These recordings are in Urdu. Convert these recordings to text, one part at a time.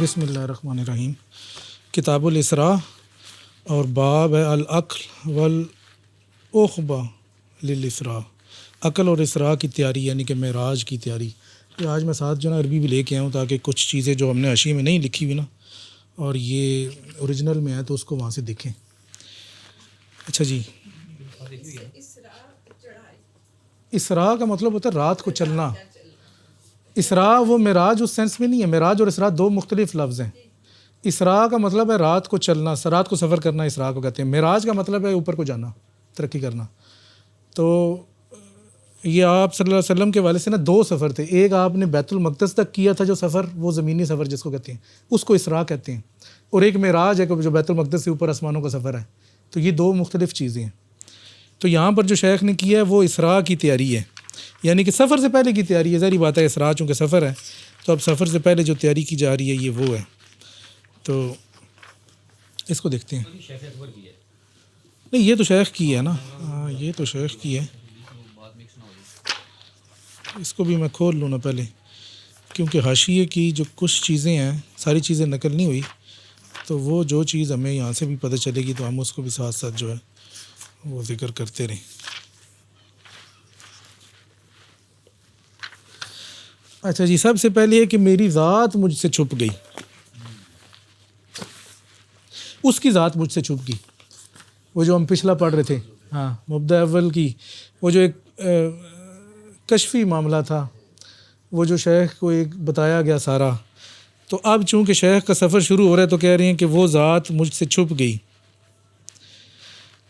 بسم اللہ الرحمن الرحیم۔ کتاب الاسراء اور باب ہے العقل والاخبہ للاسراء، عقل اور اسراء کی تیاری یعنی کہ معراج کی تیاری۔ آج میں ساتھ جو نا عربی بھی لے کے آیا ہوں تاکہ کچھ چیزیں جو ہم نے حاشیے میں نہیں لکھی ہوئی نا اور یہ اوریجنل میں ہے تو اس کو وہاں سے دیکھیں۔ اچھا جی، اسراء کا مطلب ہوتا ہے رات کو چلنا۔ اسراء وہ معراج اس سینس میں نہیں ہے، معراج اور اسراء دو مختلف لفظ ہیں۔ اسراء کا مطلب ہے رات کو چلنا، رات کو سفر کرنا، اسراء کو کہتے ہیں۔ معراج کا مطلب ہے اوپر کو جانا، ترقی کرنا۔ تو یہ آپ صلی اللہ علیہ وسلم کے والد سے نا دو سفر تھے، ایک آپ نے بیت المقدس تک کیا تھا جو سفر، وہ زمینی سفر جس کو کہتے ہیں، اس کو اسراء کہتے ہیں، اور ایک معراج ہے جو بیت المقدس سے اوپر آسمانوں کا سفر ہے۔ تو یہ دو مختلف چیزیں ہیں۔ تو یہاں پر جو شیخ نے کیا ہے وہ اسراء کی تیاری ہے، یعنی کہ سفر سے پہلے کی تیاری ہے۔ ظاہری بات ہے اسراء چونکہ سفر ہے تو اب سفر سے پہلے جو تیاری کی جا رہی ہے یہ وہ ہے۔ تو اس کو دیکھتے ہیں۔ نہیں یہ تو شیخ کی ہے نا، ہاں یہ تو شیخ کی ہے۔ اس کو بھی میں کھول لوں نا پہلے، کیونکہ حاشیے کی جو کچھ چیزیں ہیں ساری چیزیں نقل نہیں ہوئی، تو وہ جو چیز ہمیں یہاں سے بھی پتہ چلے گی تو ہم اس کو بھی ساتھ ساتھ جو ہے وہ ذکر کرتے رہیں۔ اچھا جی، سب سے پہلے ہے کہ میری ذات مجھ سے چھپ گئی، اس کی ذات مجھ سے چھپ گئی۔ وہ جو ہم پچھلا پڑھ رہے تھے، ہاں مبدأ اول کی، وہ جو ایک کشفی معاملہ تھا، وہ جو شیخ کو ایک بتایا گیا سارا۔ تو اب چونکہ شیخ کا سفر شروع ہو رہا ہے تو کہہ رہے ہیں کہ وہ ذات مجھ سے چھپ گئی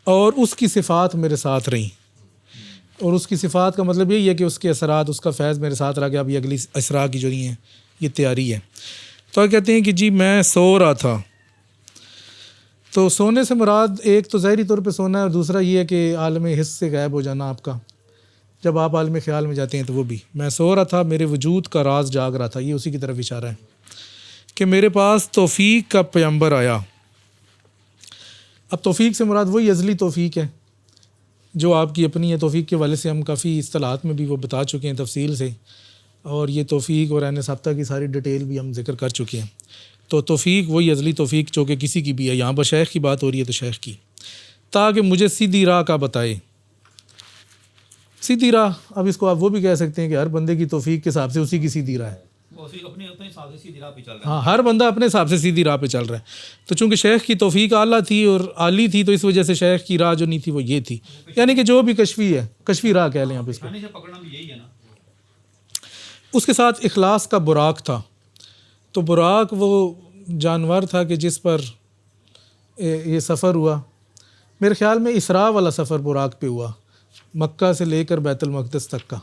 اور اس کی صفات میرے ساتھ رہیں۔ اور اس کی صفات کا مطلب یہی ہے کہ اس کے اثرات، اس کا فیض میرے ساتھ رہ گیا۔ اب یہ اگلی اسراء کی جو نہیں ہے یہ تیاری ہے۔ تو کہتے ہیں کہ جی میں سو رہا تھا۔ تو سونے سے مراد ایک تو ظاہری طور پہ سونا ہے، اور دوسرا یہ ہے کہ عالم حس سے غائب ہو جانا آپ کا، جب آپ عالم خیال میں جاتے ہیں تو وہ بھی۔ میں سو رہا تھا، میرے وجود کا راز جاگ رہا تھا، یہ اسی کی طرف اشارہ ہے کہ میرے پاس توفیق کا پیغمبر آیا۔ اب توفیق سے مراد وہی ازلی توفیق ہے جو آپ کی اپنی ہے۔ توفیق کے والے سے ہم کافی اصطلاحات میں بھی وہ بتا چکے ہیں تفصیل سے، اور یہ توفیق اور عین ثابتہ کی ساری ڈیٹیل بھی ہم ذکر کر چکے ہیں۔ تو توفیق وہی ازلی توفیق جو کہ کسی کی بھی ہے، یہاں پر شیخ کی بات ہو رہی ہے تو شیخ کی، تاکہ مجھے سیدھی راہ کا بتائے۔ سیدھی راہ، اب اس کو آپ وہ بھی کہہ سکتے ہیں کہ ہر بندے کی توفیق کے حساب سے اسی کی سیدھی راہ ہے۔ ہاں ہر بندہ اپنے حساب سے سیدھی راہ پہ چل رہا ہے۔ تو چونکہ شیخ کی توفیق اعلیٰ تھی اور عالی تھی تو اس وجہ سے شیخ کی راہ جو نہیں تھی وہ یہ تھی، یعنی کہ جو بھی کشفی ہے، کشفی راہ کہہ لیں آپ اس کو۔ اس کے ساتھ اخلاص کا براق تھا۔ تو براق وہ جانور تھا کہ جس پر یہ سفر ہوا، میرے خیال میں اسراء والا سفر براق پہ ہوا، مکہ سے لے کر بیت المقدس تک کا۔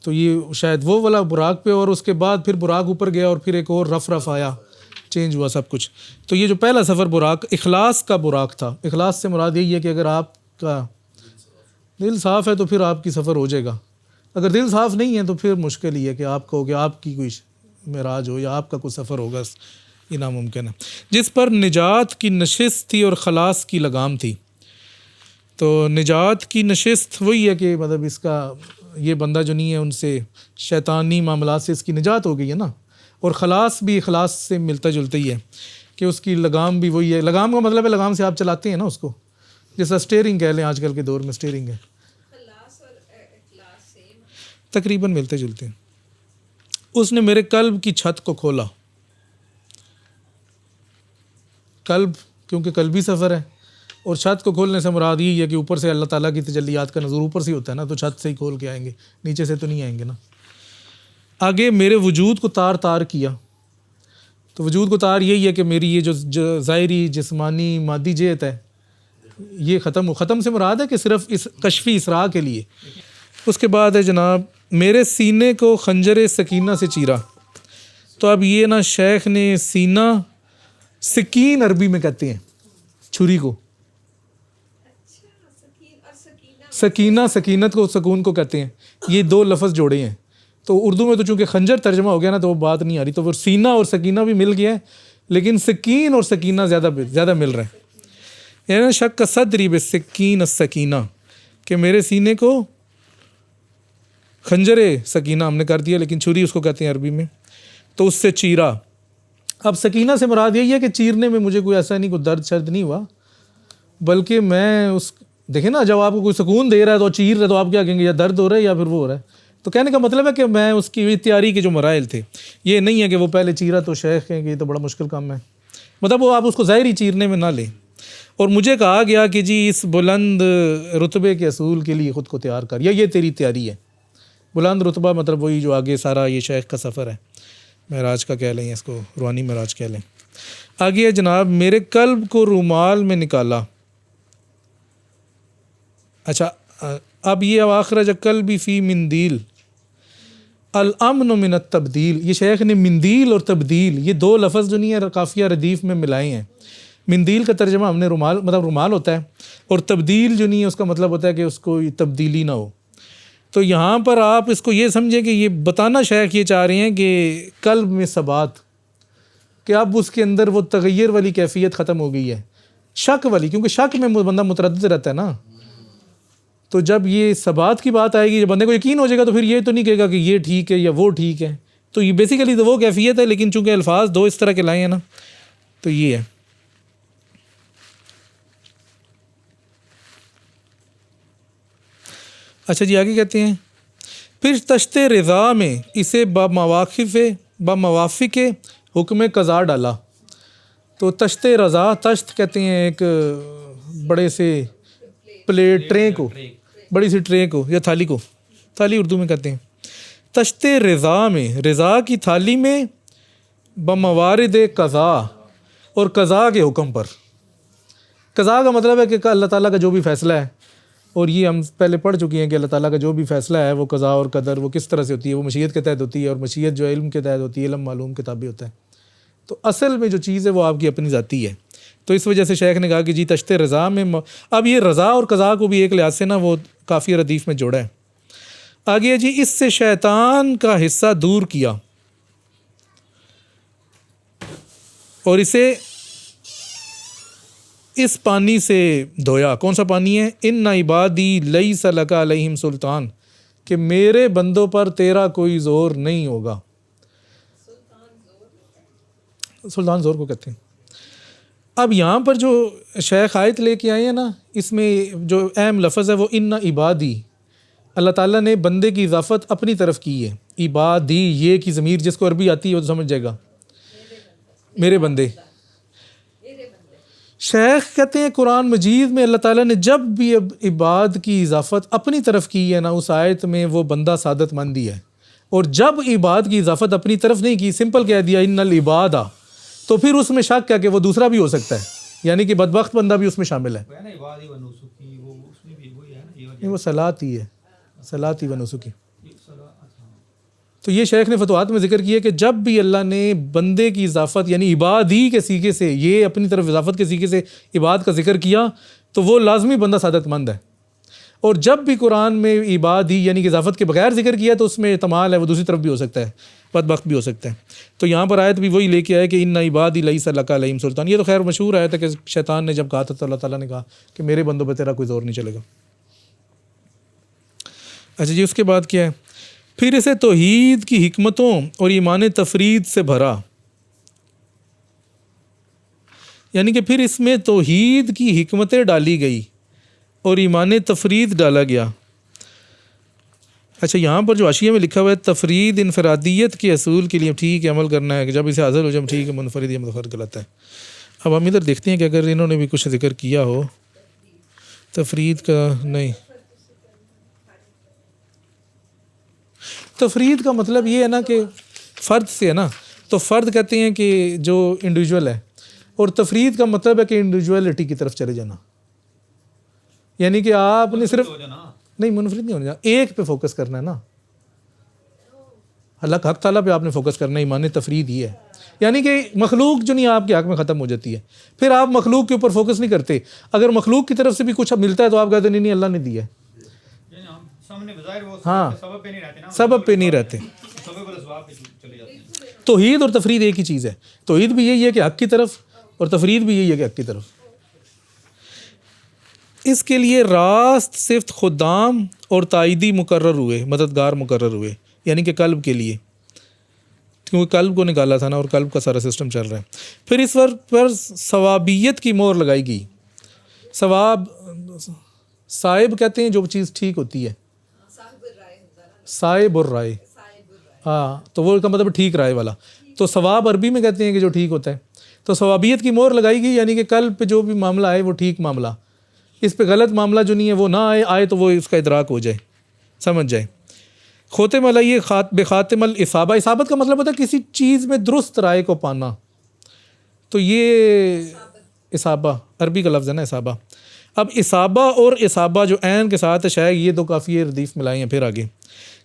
تو یہ شاید وہ والا براق پہ، اور اس کے بعد پھر براق اوپر گیا اور پھر ایک اور رف آیا، چینج ہوا سب کچھ۔ تو یہ جو پہلا سفر براق اخلاص کا براق تھا۔ اخلاص سے مراد یہی ہے کہ اگر آپ کا دل صاف ہے تو پھر آپ کی سفر ہو جائے گا، اگر دل صاف نہیں ہے تو پھر مشکل ہی ہے کہ آپ کہو کہ آپ کی کوئی معراج ہو یا آپ کا کوئی سفر ہوگا، یہ ناممکن ہے۔ جس پر نجات کی نشست تھی اور خلاص کی لگام تھی۔ تو نجات کی نشست وہی ہے کہ مطلب اس کا یہ بندہ جو نہیں ہے ان سے شیطانی معاملات سے اس کی نجات ہو گئی ہے نا، اور خلاص بھی اخلاص سے ملتا جلتا ہی ہے کہ اس کی لگام بھی وہی ہے۔ لگام کا مطلب ہے لگام سے آپ چلاتے ہیں نا اس کو، جیسا اسٹیئرنگ کہہ لیں، آج کل کے دور میں اسٹیئرنگ ہے، تقریباً ملتے جلتے ہیں۔ اس نے میرے قلب کی چھت کو کھولا۔ قلب کیونکہ قلبی سفر ہے، اور چھت کو کھولنے سے مراد یہی ہے کہ اوپر سے اللہ تعالیٰ کی تجلیات کا نظور اوپر سے ہوتا ہے نا، تو چھت سے ہی کھول کے آئیں گے، نیچے سے تو نہیں آئیں گے نا۔ آگے میرے وجود کو تار تار کیا۔ تو وجود کو تار یہی ہے کہ میری یہ جو ظاہری جسمانی مادی جہت ہے یہ ختم سے مراد ہے کہ صرف اس کشفی اسراء کے لیے۔ اس کے بعد ہے جناب میرے سینے کو خنجر سکینہ سے چیرا۔ تو اب یہ نا شیخ نے سینہ، سکین عربی میں کہتے ہیں چھری کو، سکینہ سکینت کو، سکون کو کہتے ہیں، یہ دو لفظ جوڑے ہیں۔ تو اردو میں تو چونکہ خنجر ترجمہ ہو گیا نا تو وہ بات نہیں آ رہی، تو وہ سینہ اور سکینہ بھی مل گیا ہے، لیکن سکین اور سکینہ زیادہ مل رہا ہے۔ یعنی شک کا صدری بسکین السکینہ، کہ میرے سینے کو خنجر سکینہ ہم نے کر دیا، لیکن چھری اس کو کہتے ہیں عربی میں، تو اس سے چیرا۔ اب سکینہ سے مراد یہی ہے کہ چیرنے میں مجھے کوئی ایسا نہیں، کوئی درد شرد نہیں ہوا، بلکہ میں اس دیکھیں نا جب آپ کو کوئی سکون دے رہا ہے تو چیر رہا ہے تو آپ کیا کہیں گے، یا درد ہو رہا ہے یا پھر وہ ہو رہا ہے. تو کہنے کا مطلب ہے کہ میں اس کی تیاری کے جو مراحل تھے، یہ نہیں ہے کہ وہ پہلے چیرا تو شیخ کہیں کہ یہ تو بڑا مشکل کام ہے، مطلب وہ آپ اس کو ظاہری چیرنے میں نہ لیں. اور مجھے کہا گیا کہ جی اس بلند رتبے کے اصول کے لیے خود کو تیار کر، یا یہ تیری تیاری ہے. بلند رتبہ مطلب وہی جو آگے سارا یہ شیخ کا سفر ہے، معراج کا کہہ لیں، اس کو روحانی معراج کہہ لیں. آگے ہے جناب، میرے قلب کو رومال میں نکالا. اچھا اب یہ اخرج قلبی فی مندیل الامن من التبدیل. یہ شیخ نے مندیل اور تبدیل یہ دو لفظ جو نہیں ہے قافیہ ردیف میں ملائے ہیں. مندیل کا ترجمہ ہم نے رومال مطلب رومال ہوتا ہے، اور تبدیل جو نہیں ہے اس کا مطلب ہوتا ہے کہ اس کو تبدیلی نہ ہو. تو یہاں پر آپ اس کو یہ سمجھیں کہ یہ بتانا شیخ یہ چاہ رہے ہیں کہ قلب میں ثبات، کہ اب اس کے اندر وہ تغیر والی کیفیت ختم ہو گئی ہے، شک والی، کیونکہ شک میں بندہ متردد رہتا ہے نا. تو جب یہ ثبات کی بات آئے گی، جب بندے کو یقین ہو جائے گا تو پھر یہ تو نہیں کہے گا کہ یہ ٹھیک ہے یا وہ ٹھیک ہے. تو یہ بیسیکلی تو وہ کیفیت ہے، لیکن چونکہ الفاظ دو اس طرح کے لائے ہیں نا تو یہ ہے. اچھا جی آگے کہتے ہیں، پھر تشت رضا میں اسے بموافق حکم قضا ڈالا. تو تشت رضا، تشت کہتے ہیں ایک بڑے سے پلیٹ ٹرے کو، بڑی سی ٹرے کو یا تھالی کو، تھالی اردو میں کہتے ہیں. تشت رضا میں، رضا کی تھالی میں، بموارد قضا اور قضا کے حکم پر. قضا کا مطلب ہے کہ اللہ تعالیٰ کا جو بھی فیصلہ ہے، اور یہ ہم پہلے پڑھ چکے ہیں کہ اللہ تعالیٰ کا جو بھی فیصلہ ہے وہ قضا اور قدر وہ کس طرح سے ہوتی ہے، وہ مشیت کے تحت ہوتی ہے، اور مشیت جو علم کے تحت ہوتی ہے، علم معلوم کے تابع ہوتا ہے. تو اصل میں جو چیز ہے وہ آپ کی اپنی ذاتی ہے. تو اس وجہ سے شیخ نے کہا کہ جی تشت رضا میں، اب یہ رضا اور قضا کو بھی ایک لحاظ سے نا وہ کافی ردیف میں جوڑا ہے. آگے جی، اس سے شیطان کا حصہ دور کیا اور اسے اس پانی سے دھویا. کون سا پانی ہے؟ ان عبادی لیس لک علیہم سلطان، کہ میرے بندوں پر تیرا کوئی زور نہیں ہوگا. سلطان زور کو کہتے ہیں. اب یہاں پر جو شیخ آیت لے کے آئے ہیں نا، اس میں جو اہم لفظ ہے وہ ان عبادی، اللہ تعالیٰ نے بندے کی اضافت اپنی طرف کی ہے. عبادی، یہ کی ضمیر جس کو عربی آتی ہے وہ تو سمجھ جائے گا، میرے بندے. شیخ کہتے ہیں قرآن مجید میں اللہ تعالیٰ نے جب بھی اب عباد کی اضافت اپنی طرف کی ہے نا، اس آیت میں وہ بندہ سعادت مندی ہے. اور جب عباد کی اضافت اپنی طرف نہیں کی، سمپل کہہ دیا ان العباد، تو پھر اس میں شک ہے کہ وہ دوسرا بھی ہو سکتا ہے، یعنی کہ بدبخت بندہ بھی اس میں شامل ہے. وہ صلاۃ ہی ہے، صلاۃ ہی و نسکی. تو یہ شیخ نے فتوحات میں ذکر کیا کہ جب بھی اللہ نے بندے کی اضافت یعنی عبادی کے سیغے سے، یہ اپنی طرف اضافت کے سیغے سے عباد کا ذکر کیا تو وہ لازمی بندہ سعادت مند ہے. اور جب بھی قرآن میں عبادی یعنی کہ اضافت کے بغیر ذکر کیا تو اس میں احتمال ہے وہ دوسری طرف بھی ہو سکتا ہے، بدبخت بھی ہو سکتا ہے. تو یہاں پر آیت بھی وہی لے کے آئے کہ ان عبادی لیس لک علیہم سلطان. یہ تو خیر مشہور آیت ہے کہ شیطان نے جب کہا تھا تو اللہ تعالیٰ نے کہا کہ میرے بندوں پہ تیرا کوئی زور نہیں چلے گا. اچھا جی، اس کے بعد کیا ہے؟ پھر اسے توحید کی حکمتوں اور ایمان تفرید سے بھرا، یعنی کہ پھر اس میں توحید کی حکمتیں ڈالی گئی اور ایمان تفرید ڈالا گیا. اچھا یہاں پر جو حاشیے میں لکھا ہوا ہے تفرید انفرادیت کے اصول کے لیے ٹھیک ہے عمل کرنا ہے، کہ جب اسے حاصل ہو جائے ٹھیک ہے، منفرد یا متفرد غلط ہے. اب ہم ادھر دیکھتے ہیں کہ اگر انہوں نے بھی کچھ ذکر کیا ہو تفرید کا. نہیں، تفرید کا مطلب یہ ہے نا کہ فرد سے ہے نا، تو فرد کہتے ہیں کہ جو انڈیویجول ہے، اور تفرید کا مطلب ہے کہ انڈیویجولیٹی کی طرف چلے جانا، یعنی کہ آپ نے صرف نہیں، منفرد نہیں ہونا، ایک پہ فوکس کرنا ہے نا، اللہ حق تعالیٰ پہ آپ نے فوکس کرنا ہے. ایمان تفرید ہی ہے، یعنی کہ مخلوق جو نہیں آپ کے حق میں ختم ہو جاتی ہے، پھر آپ مخلوق کے اوپر فوکس نہیں کرتے. اگر مخلوق کی طرف سے بھی کچھ ملتا ہے تو آپ کہتے ہیں نہیں اللہ نے دیا ہے. ہاں، سبب پہ نہیں رہتے. توحید اور تفرید ایک ہی چیز ہے. توحید بھی یہی ہے کہ حق کی طرف، اور تفرید بھی یہی ہے کہ حق کی طرف. اس کے لیے راست صفت خدام اور تائیدی مقرر ہوئے، مددگار مقرر ہوئے، یعنی کہ قلب کے لیے. کیونکہ قلب کو نکالا تھا نا، اور قلب کا سارا سسٹم چل رہا ہے. پھر اس وقت پر ثوابیت کی مہر لگائی گئی. ثواب صائب کہتے ہیں جو چیز ٹھیک ہوتی ہے، صائب الرائے، ہاں تو وہ کا مطلب ٹھیک رائے والا. تو ثواب عربی میں کہتے ہیں کہ جو ٹھیک ہوتا ہے. تو ثوابیت کی مہر لگائی گئی، یعنی کہ قلب پہ جو بھی معاملہ آئے وہ ٹھیک معاملہ، اس پہ غلط معاملہ جو نہیں ہے وہ نہ آئے تو وہ اس کا ادراک ہو جائے، سمجھ جائے. خوتم علیہ بخاتم الاصابہ، اصابت کا مطلب ہوتا ہے کسی چیز میں درست رائے کو پانا. تو یہ اصابہ عربی کا لفظ ہے نا، اصابہ. اب اصابہ اور اصابہ جو عین کے ساتھ ہے، شاید یہ تو کافی ردیف ملائی ہیں پھر آگے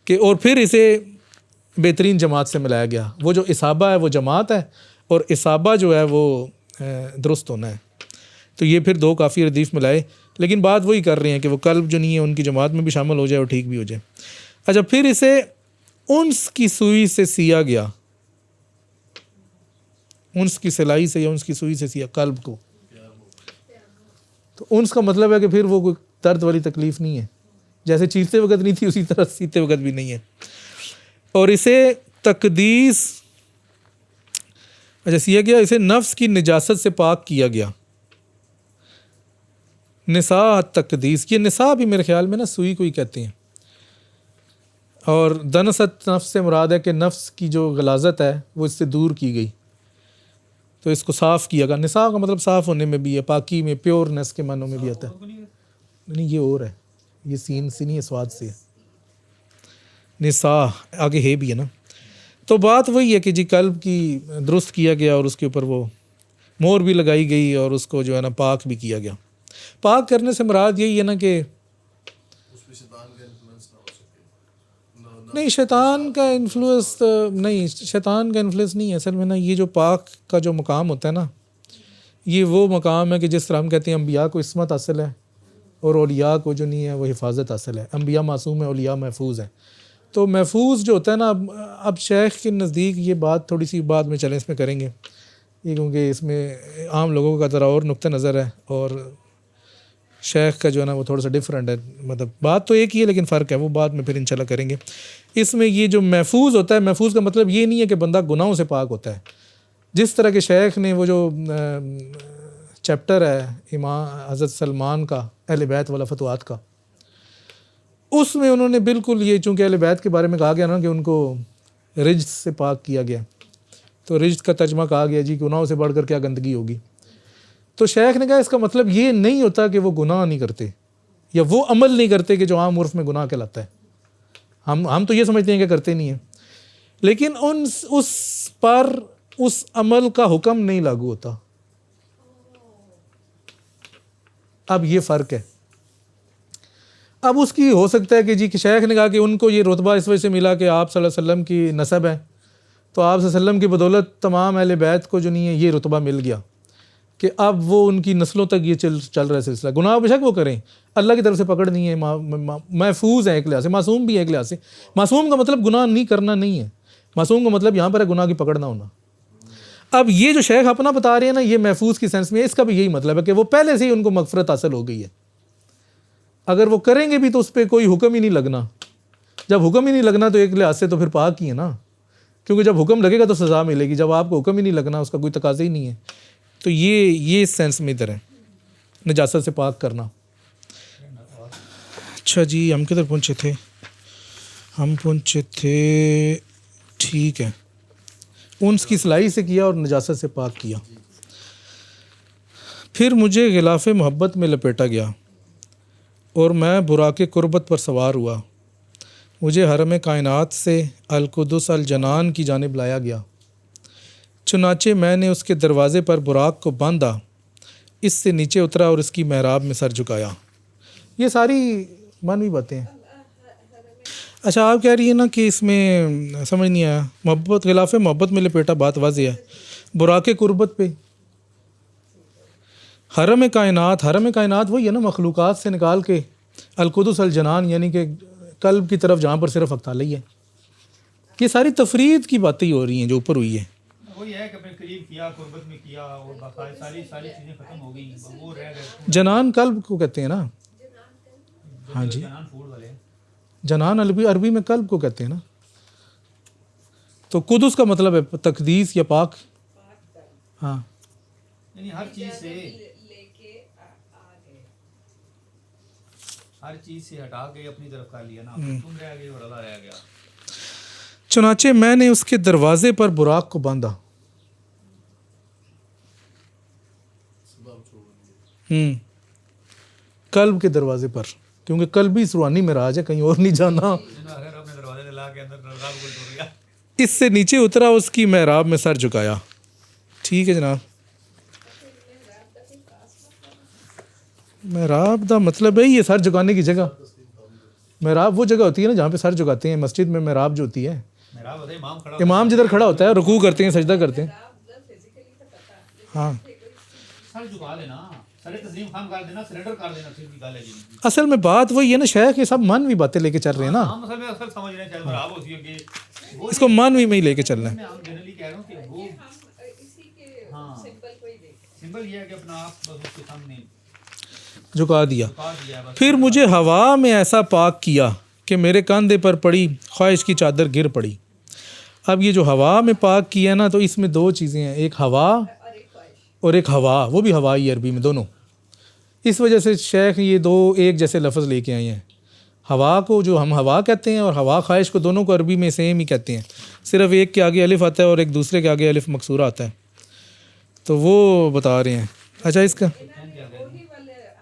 کہ، اور پھر اسے بہترین جماعت سے ملایا گیا. وہ جو اصابہ ہے وہ جماعت ہے، اور اصابہ جو ہے وہ درست ہونا ہے. تو یہ پھر دو کافی ردیف ملائے، لیکن بات وہی کر رہے ہیں کہ وہ قلب جو نہیں ہے ان کی جماعت میں بھی شامل ہو جائے اور ٹھیک بھی ہو جائے. اچھا، پھر اسے انس کی سوئی سے سیا گیا، انس کی سلائی سے یا انس کی سوئی سے سیا قلب کو. تو انس کا مطلب ہے کہ پھر وہ کوئی درد والی تکلیف نہیں ہے، جیسے چیرتے وقت نہیں تھی اسی طرح سیتے وقت بھی نہیں ہے. اور اسے تقدیس، اچھا سیا گیا، اسے نفس کی نجاست سے پاک کیا گیا. نساء تقدیس، یہ نساء بھی میرے خیال میں نا سوئی کو ہی کہتے ہیں. اور دنست نفس سے مراد ہے کہ نفس کی جو غلاظت ہے وہ اس سے دور کی گئی، تو اس کو صاف کیا گیا. نساء کا مطلب صاف ہونے میں بھی ہے، پاکی میں، پیورنس کے معنوں میں بھی آتا ہے. نہیں یہ اور ہے، یہ سین سے نہیں ہے، سواد سے ہے. نساء آگے ہے بھی ہے نا. تو بات وہی ہے کہ جی قلب کی درست کیا گیا اور اس کے اوپر وہ مہر بھی لگائی گئی اور اس کو جو ہے نا پاک بھی کیا گیا. پاک کرنے سے مراد یہی ہے نا کہ نہیں شیطان کا انفلوئنس نہیں، شیطان کا انفلوئنس نہیں ہے اصل میں نا. یہ جو پاک کا جو مقام ہوتا ہے نا، یہ وہ مقام ہے کہ جس طرح ہم کہتے ہیں انبیاء کو عصمت حاصل ہے اور اولیاء کو جو نہیں ہے وہ حفاظت حاصل ہے. انبیاء معصوم ہیں، اولیاء محفوظ ہیں. تو محفوظ جو ہوتا ہے نا، اب شیخ کے نزدیک یہ بات تھوڑی سی بعد میں چلیں اس میں کریں گے یہ، کیونکہ اس میں عام لوگوں کا ذرا اور نقطہ نظر ہے اور شیخ کا جو ہے نا وہ تھوڑا سا ڈیفرنٹ ہے. مطلب بات تو ایک ہی ہے لیکن فرق ہے، وہ بعد میں پھر انشاءاللہ کریں گے. اس میں یہ جو محفوظ ہوتا ہے، محفوظ کا مطلب یہ نہیں ہے کہ بندہ گناہوں سے پاک ہوتا ہے. جس طرح کہ شیخ نے وہ جو چیپٹر ہے امام حضرت سلمان کا اہل بیت والا فتوحات کا، اس میں انہوں نے بالکل یہ، چونکہ اہل بیت کے بارے میں کہا گیا نا کہ ان کو رجس سے پاک کیا گیا، تو رجس کا ترجمہ کہا گیا جی گناہوں سے بڑھ کر کیا گندگی ہوگی. تو شیخ نے کہا اس کا مطلب یہ نہیں ہوتا کہ وہ گناہ نہیں کرتے یا وہ عمل نہیں کرتے کہ جو عام عرف میں گناہ کہلاتا ہے. ہم تو یہ سمجھتے ہیں کہ کرتے نہیں ہیں، لیکن اس پر اس عمل کا حکم نہیں لاگو ہوتا. اب یہ فرق ہے. اب اس کی ہو سکتا ہے کہ جی شیخ نے کہا کہ ان کو یہ رتبہ اس وجہ سے ملا کہ آپ صلی اللہ علیہ وسلم کی نسب ہے، تو آپ صلی اللہ علیہ وسلم کی بدولت تمام اہل بیت کو جو نہیں ہے یہ رتبہ مل گیا کہ اب وہ ان کی نسلوں تک یہ چل رہا ہے سلسلہ. گناہ بے شک وہ کریں، اللہ کی طرف سے پکڑ نہیں ہے، محفوظ ہیں ایک لحاظ سے، معصوم بھی ہے ایک لحاظ سے. معصوم کا مطلب گناہ نہیں کرنا نہیں ہے، معصوم کا مطلب یہاں پر ہے گناہ کی پکڑ نہ ہونا. اب یہ جو شیخ اپنا بتا رہے ہیں نا، یہ محفوظ کی سینس میں، اس کا بھی یہی مطلب ہے کہ وہ پہلے سے ہی ان کو مغفرت حاصل ہو گئی ہے. اگر وہ کریں گے بھی تو اس پہ کوئی حکم ہی نہیں لگنا. جب حکم ہی نہیں لگنا تو ایک لحاظ سے تو پھر پاک ہی ہے نا، کیونکہ جب حکم لگے گا تو سزا ملے گی. جب آپ کو حکم ہی نہیں لگنا، اس کا کوئی تقاضا ہی نہیں ہے. تو یہ اس سینس میں ادھر ہے نجاست سے پاک کرنا. اچھا جی، ہم کدھر پہنچے تھے؟ ہم پہنچے تھے ٹھیک ہے، انس کی سلائی سے کیا اور نجاست سے پاک کیا. پھر مجھے غلاف محبت میں لپیٹا گیا اور میں براق قربت پر سوار ہوا. مجھے حرم کائنات سے القدس الجنان کی جانب لایا گیا. چنانچہ میں نے اس کے دروازے پر براق کو باندھا، اس سے نیچے اترا اور اس کی محراب میں سر جھکایا. یہ ساری معنوی باتیں ہیں. اچھا آپ کہہ رہی ہیں نا کہ اس میں سمجھ نہیں آیا، محبت غلاف محبت میں لپیٹا، بات واضح ہے. براق قربت پہ حرم کائنات وہی ہے نا، مخلوقات سے نکال کے القدس الجنان، یعنی کہ قلب کی طرف جہاں پر صرف اقتال ہی ہے. یہ ساری تفرید کی باتیں ہو رہی ہیں جو اوپر ہوئی ہے. وہی ہے کہ اپنے قریب کیا، قربت میں کیا، اور باقاعدہ ساری چیزیں ختم ہو گئی، وہ رہ گئے. جنان قلب کو کہتے ہیں نا. ہاں جی، جنان پھول والے، جنان عربی میں قلب کو کہتے ہیں نا. تو قدس کا مطلب ہے تقدیس یا پاک. ہاں یعنی ہر چیز سے ہٹا کے اپنی طرف کر لیا نا, تم رہ گئے اور اللہ رہ گیا. چنانچہ میں نے اس کے دروازے پر براق کو باندھا. قلب کے دروازے پر, کیونکہ قلب ہی روحانی معراج ہے, کہیں اور نہیں جانا. اس سے نیچے اترا, اس کی محراب میں سر جھکایا. ٹھیک ہے جناب. محراب دا مطلب ہے یہ سر جھکانے کی جگہ. محراب وہ جگہ ہوتی ہے نا جہاں پہ سر جھکاتے ہیں. مسجد میں محراب جو ہوتی ہے, امام جدھر کھڑا ہوتا ہے, رکوع کرتے ہیں, سجدہ کرتے ہیں. ہاں اصل میں بات وہی ہے نا شیخ, یہ سب مانوی باتیں لے کے چل رہے ہیں نا, اس کو مانوی میں ہی لے کے چلنا ہے. جھکا دیا. پھر مجھے ہوا میں ایسا پاک کیا کہ میرے کاندھے پر پڑی خواہش کی چادر گر پڑی. اب یہ جو ہوا میں پاک کیا نا, تو اس میں دو چیزیں ہیں, ایک ہوا اور ایک ہوا, وہ بھی ہوائی عربی میں دونوں. اس وجہ سے شیخ یہ دو ایک جیسے لفظ لے کے آئے ہیں. ہوا کو جو ہم ہوا کہتے ہیں اور ہوا خواہش کو, دونوں کو عربی میں سیم ہی کہتے ہیں, صرف ایک کے آگے الف آتا ہے اور ایک دوسرے کے آگے الف مکسورہ آتا ہے. تو وہ بتا رہے ہیں. اچھا اس کا